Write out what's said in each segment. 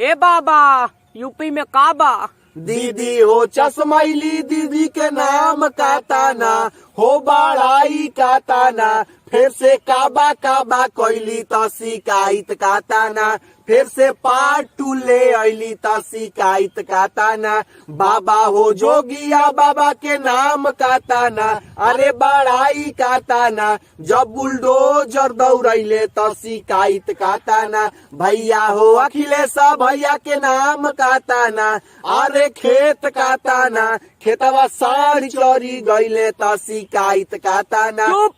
ए बाबा यूपी में का बा? दीदी हो चश्मैली दीदी के नाम का ताना हो बड़ाई का ताना फिर से काबा काबा कोइली तो शिकायत का ताना फिर से पार्ट 2 ले अली तो शिकायत का ताना बाबा हो जोगिया बाबा के नाम का ताना अरे बड़ाई का ताना जब बुलडोजर दौड़ैले तो शिकायत का ताना भैया हो अखिलेश भैया के नाम का ताना अरे खेत का ताना खेतवा साड़ी चोरी गईले तो शिकायत का ताना। चुप,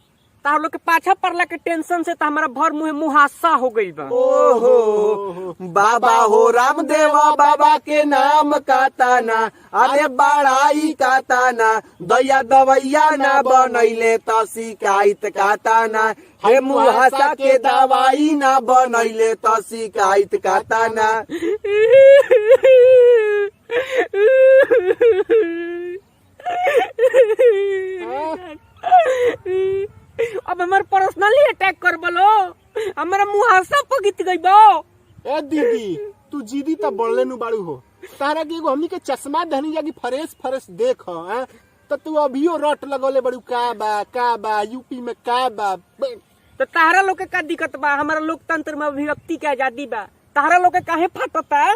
तार लोग के पाछा पड़ला के टेंशन से तो हमारा भर मुंह मुहासा हो गई बा। ओहो बाबा हो रामदेव बाबा के नाम का ताना अरे बड़ाई का ताना दया दवैया ना बनैले तो शिकायत का ताना हे मुहासा के दवाई ना बनैले तो शिकायत का ताना। अब हमारे पर्सनली अटैक कर बोलो हमारा मुहासा पगित गई बो। ए दीदी तू जीदी तब बढ़ले नु बाड़ू हो तारा के एगो हमनी के चश्मा धनी जागी फ्रेश फ्रेश देख हैं तो तू अभियो रट लगले बड़ू का बा यूपी में का बा। तो तारा लोग के का दिक्कत बा? हमारा लोकतंत्र में अभिव्यक्ति के आजादी बा, तारा लोग के काहे फाटता?